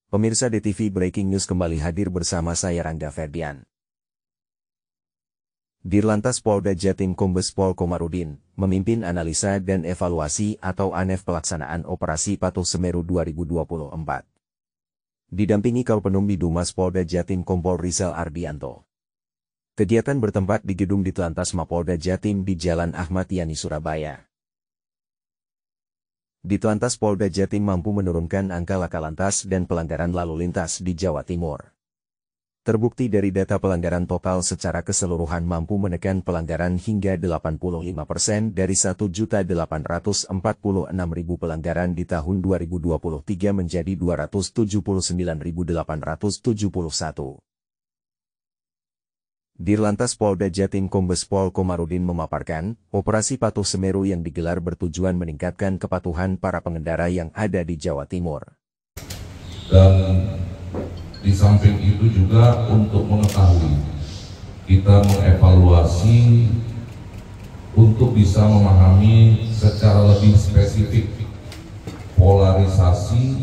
Pemirsa DTV Breaking News kembali hadir bersama saya Rangga Ferdian. Dirlantas Polda Jatim Kombes Pol Komarudin memimpin analisa dan evaluasi atau ANEV pelaksanaan Operasi Patuh Semeru 2024. Didampingi Kalpenum Bidumas Polda Jatim Kompol Rizal Ardianto. Kegiatan bertempat di gedung Ditlantas Mapolda Jatim di Jalan Ahmad Yani Surabaya. Ditlantas Polda Jatim mampu menurunkan angka laka lantas dan pelanggaran lalu lintas di Jawa Timur. Terbukti dari data pelanggaran total secara keseluruhan mampu menekan pelanggaran hingga 85% dari 1.846.000 pelanggaran di tahun 2023 menjadi 279.871. Dirlantas Polda Jatim Kombes Pol Komarudin memaparkan, Operasi Patuh Semeru yang digelar bertujuan meningkatkan kepatuhan para pengendara yang ada di Jawa Timur. Dan di samping itu juga untuk mengetahui, kita mengevaluasi untuk bisa memahami secara lebih spesifik polarisasi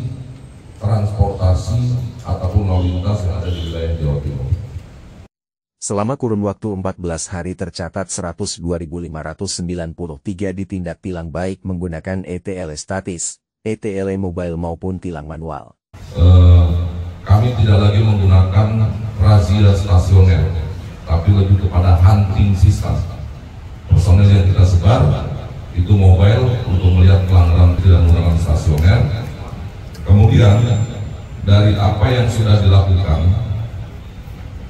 transportasi ataupun lalu lintas yang ada di wilayah Jawa Timur. Selama kurun waktu 14 hari tercatat 102.593 ditindak tilang baik menggunakan ETL statis, ETL mobile maupun tilang manual. Kami tidak lagi menggunakan razia stasioner, tapi lebih kepada hunting system. Personel yang kita sebar itu mobile untuk melihat pelanggaran tidak menggunakan stasioner. Kemudian dari apa yang sudah dilakukan,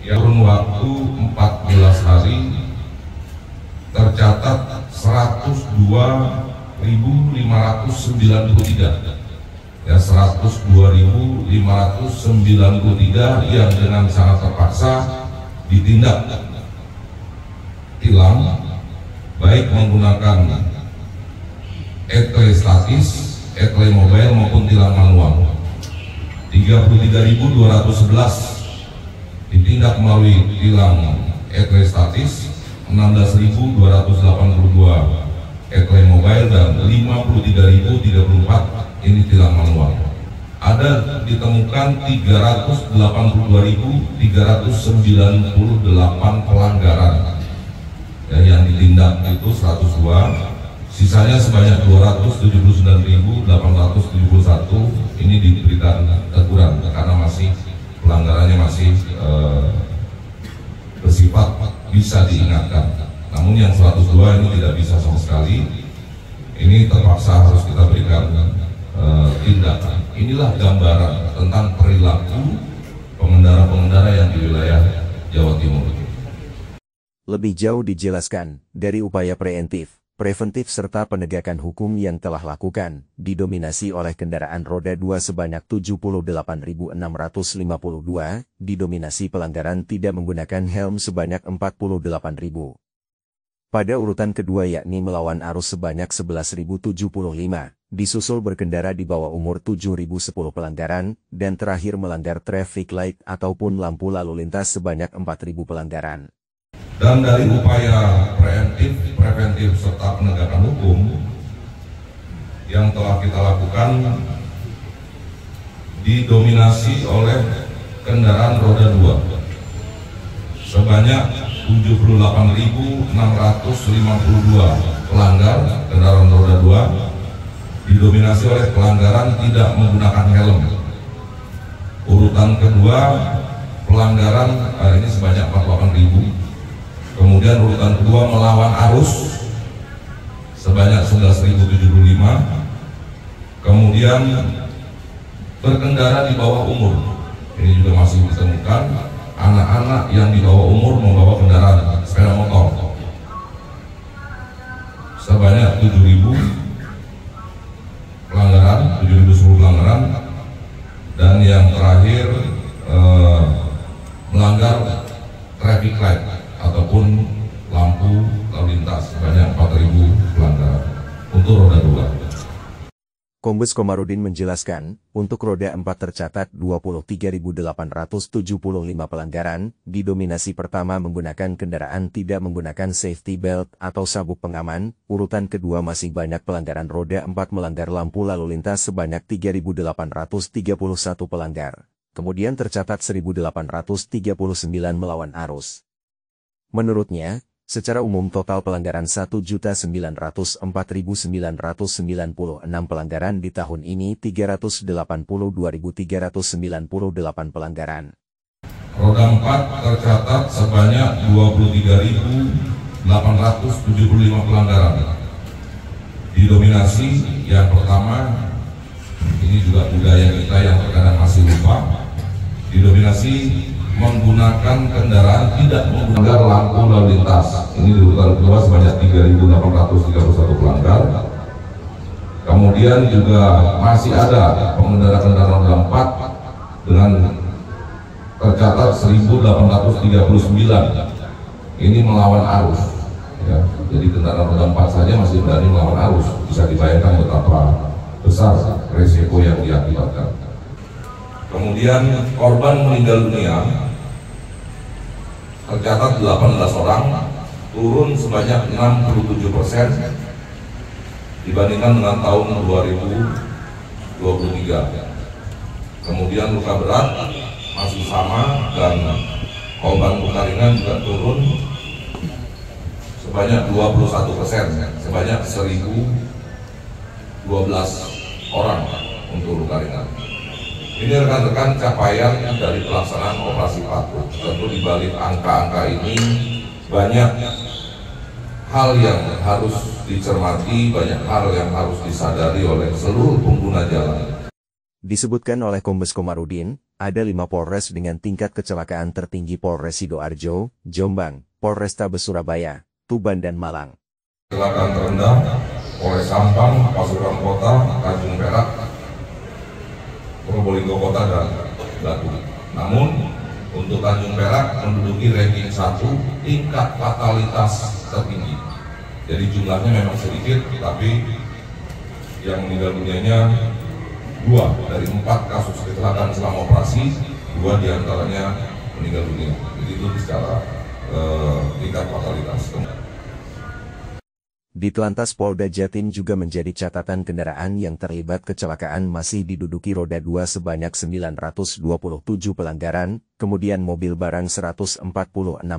kurun waktu 14 hari tercatat 102.593 ya, 102.593 yang dengan sangat terpaksa ditindak tilang baik menggunakan ETL statis, ETL mobile maupun tilang manual. 33.211 ditindak melalui tilang ETL statis, 16.282 ETL mobile, dan 53.034 ini tilang manual. Ada ditemukan 382.398 pelanggaran ya, yang ditindak itu 102, sisanya sebanyak 279.871 ini diberikan teguran karena masih pelanggarannya masih bersifat bisa diingatkan. Namun yang 102 ini tidak bisa sama sekali. Ini terpaksa harus kita berikan tindakan. Inilah gambaran tentang perilaku pengendara-pengendara yang di wilayah Jawa Timur. Lebih jauh dijelaskan, dari upaya preventif serta penegakan hukum yang telah lakukan, didominasi oleh kendaraan roda 2 sebanyak 78.652, didominasi pelanggaran tidak menggunakan helm sebanyak 48.000. Pada urutan kedua yakni melawan arus sebanyak 11.075, disusul berkendara di bawah umur 7.010 pelanggaran, dan terakhir melanggar traffic light ataupun lampu lalu lintas sebanyak 4.000 pelanggaran. Dan dari upaya preventif serta penegakan hukum yang telah kita lakukan didominasi oleh kendaraan roda 2 sebanyak 78.652 pelanggar kendaraan roda 2, didominasi oleh pelanggaran tidak menggunakan helm. Urutan kedua pelanggaran ini sebanyak 48.000. Kemudian urutan kedua melawan arus sebanyak 11.075. Kemudian berkendara di bawah umur, ini juga masih ditemukan anak-anak yang di bawah umur membawa kendaraan sepeda motor sebanyak 7.000 pelanggaran, 7.010 pelanggaran, dan yang terakhir melanggar traffic light ataupun lampu lalu lintas sebanyak 4.000 pelanggaran untuk roda 2. Kombes Komarudin menjelaskan, untuk roda 4 tercatat 23.875 pelanggaran, didominasi pertama menggunakan kendaraan tidak menggunakan safety belt atau sabuk pengaman, urutan kedua masih banyak pelanggaran roda 4 melanggar lampu lalu lintas sebanyak 3.831 pelanggar. Kemudian tercatat 1.839 melawan arus. Menurutnya, secara umum total pelanggaran 1.904.996 pelanggaran di tahun ini 382.398 pelanggaran. Roda 4 tercatat sebanyak 23.875 pelanggaran. Didominasi yang pertama, ini juga budaya kita yang terkadang masih lupa, didominasi menggunakan kendaraan tidak menggunakan lampu lalu lintas. Ini di urutan kedua sebanyak 3.831 pelanggar. Kemudian juga masih ada pengendara kendaraan roda 4 dengan tercatat 1.839. Ini melawan arus. Ya, jadi kendaraan roda 4 saja masih berani melawan arus. Bisa dibayangkan betapa besar resiko yang diakibatkan. Kemudian korban meninggal dunia tercatat 18 orang, turun sebanyak 67% dibandingkan dengan tahun 2023. Kemudian luka berat masih sama dan korban luka ringan juga turun sebanyak 21%, sebanyak 1.012 orang untuk luka ringan. Ini rekan-rekan capaian dari pelaksanaan operasi patuh. Tentu di balik angka-angka ini banyak hal yang harus dicermati, banyak hal yang harus disadari oleh seluruh pengguna jalan. Disebutkan oleh Kombes Komarudin, ada 5 Polres dengan tingkat kecelakaan tertinggi: Polres Sidoarjo, Jombang, Polrestabes Surabaya, Tuban dan Malang. Kecelakaan terendah Polres Sampang, Pasuruan Kota, Tanjung Perak, Probolinggo Kota dan Batu. Namun untuk Tanjung Perak menduduki ranking 1 tingkat fatalitas tertinggi. Jadi jumlahnya memang sedikit, tapi yang meninggal dunianya 2 dari 4 kasus kecelakaan selama operasi, 2 diantaranya meninggal dunia. Jadi itu secara tingkat fatalitas. Di Telantas Polda Jatim juga menjadi catatan kendaraan yang terlibat kecelakaan masih diduduki roda 2 sebanyak 927 pelanggaran, kemudian mobil barang 146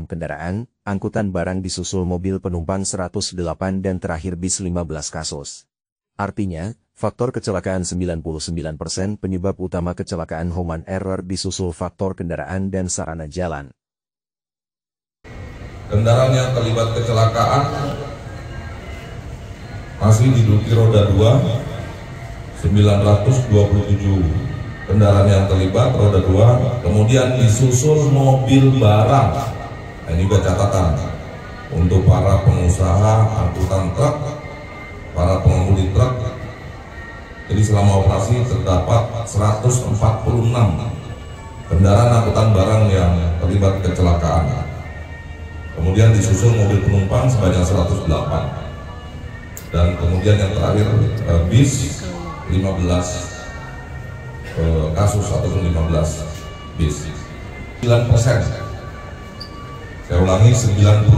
kendaraan, angkutan barang disusul mobil penumpang 108 dan terakhir bis 15 kasus. Artinya, faktor kecelakaan 99%, penyebab utama kecelakaan human error disusul faktor kendaraan dan sarana jalan. Kendaraan yang terlibat kecelakaan masih diduduki roda 2, 927 kendaraan yang terlibat roda 2, kemudian disusul mobil barang. Nah, ini juga catatan untuk para pengusaha angkutan truk, para pengemudi truk. Jadi selama operasi terdapat 146 kendaraan angkutan barang yang terlibat kecelakaan. Kemudian disusul mobil penumpang sebanyak 108. Dan kemudian yang terakhir bis 15 kasus atau 15 bis. 9%. Saya ulangi, 99%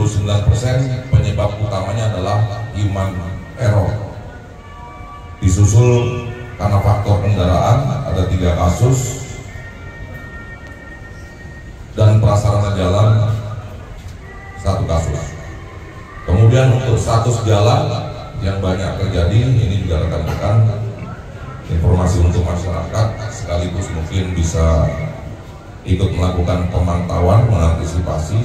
penyebab utamanya adalah human error. Disusul karena faktor kendaraan ada 3 kasus dan prasarana jalan 1 kasus. Kemudian untuk status jalan yang banyak terjadi, ini juga rekan-rekan informasi untuk masyarakat, sekaligus mungkin bisa ikut melakukan pemantauan, mengantisipasi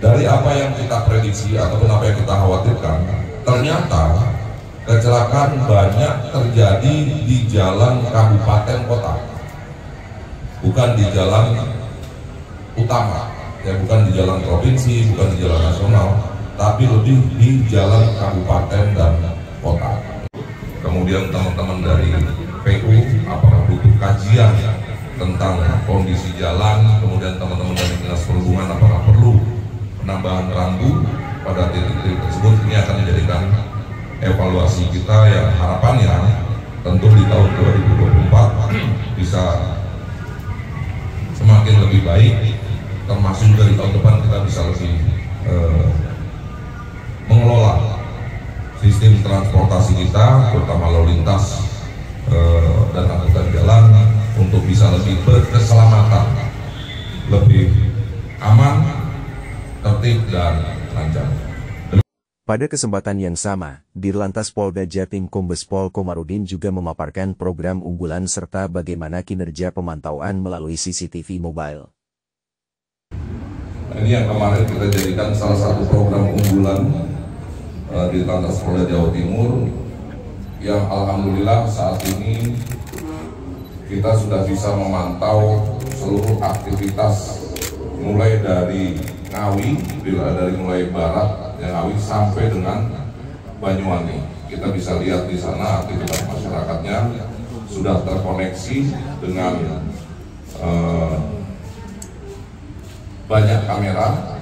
dari apa yang kita prediksi ataupun apa yang kita khawatirkan. Ternyata kecelakaan banyak terjadi di jalan kabupaten kota, bukan di jalan utama, ya, bukan di jalan provinsi, bukan di jalan nasional, tapi lebih di jalan kabupaten dan kota. Kemudian teman-teman dari PU, apakah butuh kajian tentang kondisi jalan, kemudian teman-teman dari Dinas Perhubungan apakah perlu penambahan rambu pada titik-titik tersebut, ini akan dijadikan evaluasi kita yang harapannya tentu di tahun 2024 bisa semakin lebih baik, termasuk dari tahun depan kita bisa lebih mengelola sistem transportasi kita, terutama lalu lintas dan angkutan jalan untuk bisa lebih berkeselamatan, lebih aman, tertib dan lancar. Pada kesempatan yang sama, Dirlantas Polda Jatim Kombes Pol Komarudin juga memaparkan program unggulan serta bagaimana kinerja pemantauan melalui CCTV mobile. Ini yang kemarin kita jadikan salah satu program unggulan di Dirlantas Polda Jawa Timur, yang alhamdulillah saat ini kita sudah bisa memantau seluruh aktivitas mulai dari Ngawi, dari mulai barat Ngawi sampai dengan Banyuwangi. Kita bisa lihat di sana aktivitas masyarakatnya sudah terkoneksi dengan banyak kamera,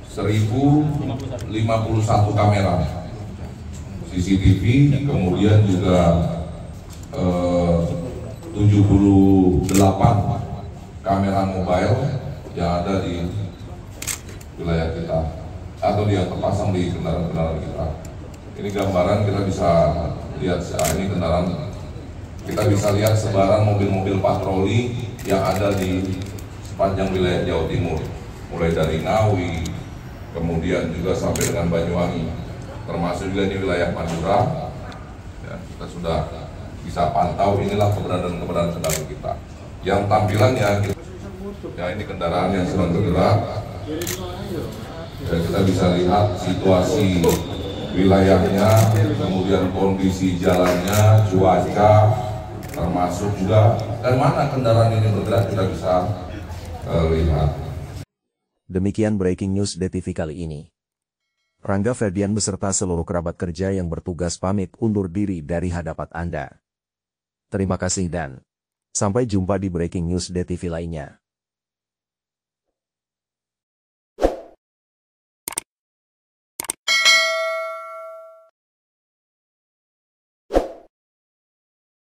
1051 kamera CCTV, kemudian juga 78 kamera mobile yang ada di wilayah kita atau yang terpasang di kendaraan-kendaraan kita. Ini gambaran kita bisa lihat, ini kendaraan, kita bisa lihat sebaran mobil-mobil patroli yang ada di sepanjang wilayah Jawa Timur, mulai dari Ngawi, kemudian juga sampai dengan Banyuwangi, termasuk juga di wilayah Madura. Ya, kita sudah bisa pantau, inilah keberadaan kendaraan kita. Yang tampilannya, ya ini kendaraan yang sedang bergerak. Ya, kita bisa lihat situasi wilayahnya, kemudian kondisi jalannya, cuaca, termasuk juga dan mana kendaraan ini bergerak kita bisa lihat. Demikian breaking news DTV kali ini. Rangga Ferdian beserta seluruh kerabat kerja yang bertugas pamit undur diri dari hadapan Anda. Terima kasih dan sampai jumpa di breaking news DTV lainnya.